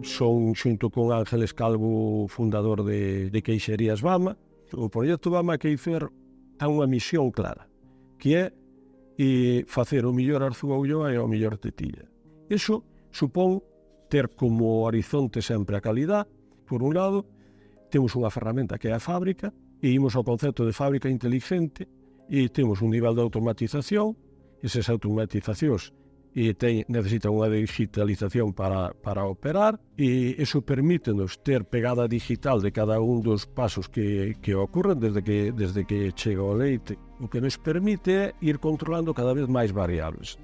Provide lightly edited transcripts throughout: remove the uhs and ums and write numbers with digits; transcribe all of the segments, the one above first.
son xunto con Ángeles Calvo, fundador de Queixerías Bama. O proxecto Bama que hicer é unha misión clara, que é facer o millor Arzúa Ulloa e o millor Tetilla. Iso supón ter como horizonte sempre a calidad. Por un lado, temos unha ferramenta que é a fábrica, e imos ao concepto de fábrica inteligente, e temos un nivel de automatización. Esas automatizacións necesitan unha digitalización para operar, e iso permítenos ter pegada digital de cada un dos pasos que ocorren desde que chega o leite, o que nos permite é ir controlando cada vez máis variables.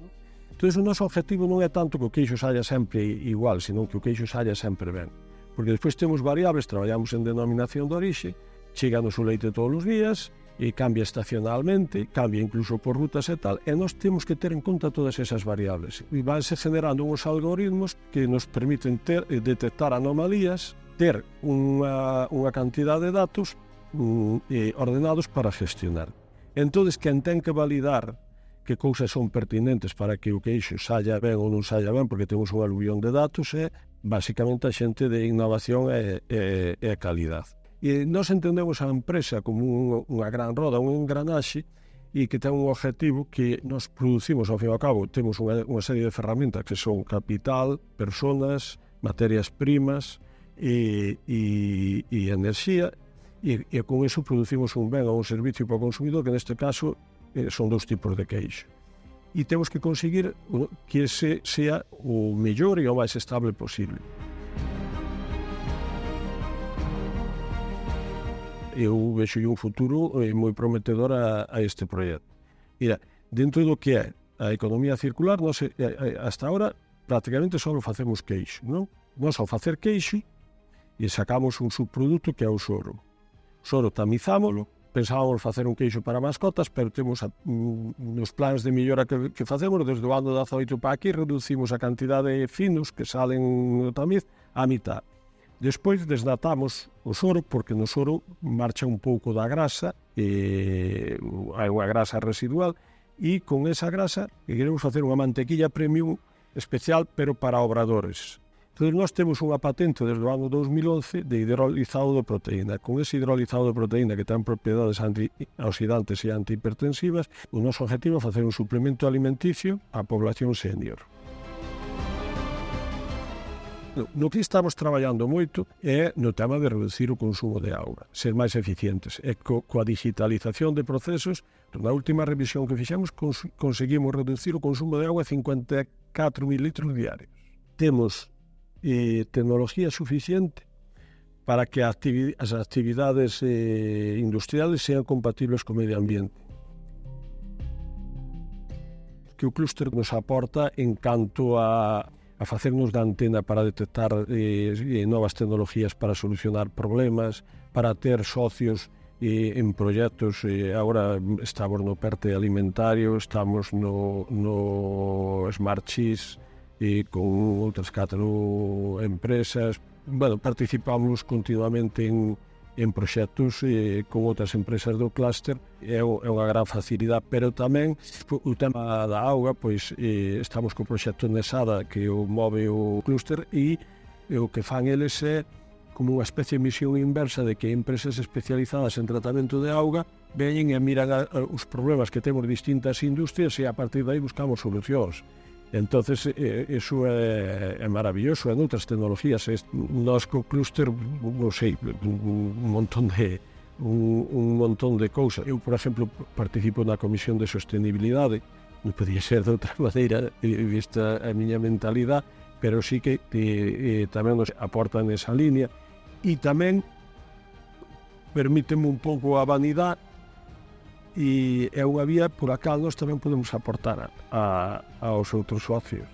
Entón, o noso objetivo non é tanto que o queixo saia sempre igual, senón que o queixo saia sempre ben, porque despois temos variables, traballamos en denominación de orixe, cheganos o leite todos os días, e cambia estacionalmente, cambia incluso por rutas e tal, e nós temos que ter en conta todas esas variables, e vanse generando uns algoritmos que nos permiten detectar anomalías, ter unha cantidad de datos ordenados para gestionar. Entón, quen ten que validar que cousas son pertinentes para que o queixo saia ben ou non saia ben, porque temos un aluvión de datos, é basicamente a xente de innovación e calidad. E nós entendemos a empresa como unha gran roda, unha engranaxe, e que ten un objetivo que nos producimos, ao fin e ao cabo, temos unha serie de ferramentas que son capital, personas, materias primas e enerxía, e con iso producimos un ben ou un servicio para o consumidor, que neste caso son dous tipos de queixo. E temos que conseguir que ese sea o mellor e o máis estable posible. Eu vexo un futuro moi prometedor a este proxecto. Mira, dentro do que é a economía circular, nós hasta ahora prácticamente só facemos queixo, non? Nós ao facer queixo e sacamos un subproduto que é o soro. O soro tamizámolo, pensábamos facer un queixo para mascotas, pero temos nos plans de millora que facemos desde o ano 18 para aquí, reducimos a cantidade de finos que salen no tamiz a mitad. Despois desnatamos o soro, porque no soro marcha un pouco da grasa, hai unha grasa residual, e con esa grasa queremos facer unha mantequilla premium especial, pero para obradores. Entón, nós temos unha patente desde o ano 2011 de hidrolizado de proteína. Con ese hidrolizado de proteína que ten propiedades antioxidantes e antihipertensivas, o noso objetivo é facer un suplemento alimenticio á población senior. No que estamos traballando moito é no tema de reducir o consumo de auga, ser máis eficientes. E coa digitalización de procesos, na última revisión que fixemos, conseguimos reducir o consumo de auga a 54.000 litros diarios. Temos tecnología suficiente para que as actividades industriales sean compatibles co medio ambiente. Que o clúster nos aporta en canto a facernos da antena para detectar novas tecnologías para solucionar problemas, para ter socios en proxectos. Agora estamos no PERTE alimentario, estamos no Smart Cheese, con outras 4 empresas. Participamos continuamente en proxectos con outras empresas do clúster. É unha gran facilidade, pero tamén o tema da auga, pois estamos co proxecto Nesada que o move o clúster, e o que fan eles é como unha especie de misión inversa, de que empresas especializadas en tratamento de auga veñen e miran os problemas que temos distintas industrias, e a partir de aí buscamos solucións. Entonces, eso é maravilloso. En outras tecnologías, nós co clúster, non sei, un montón de cousas. Eu, por exemplo, participo na Comisión de Sostenibilidade, non podía ser de outra maneira, vista a miña mentalidade, pero sí que tamén nos aportan esa línea, e tamén permíteme un pouco a vanidade, e é unha vía por a cal nós tamén podemos aportar aos outros socios.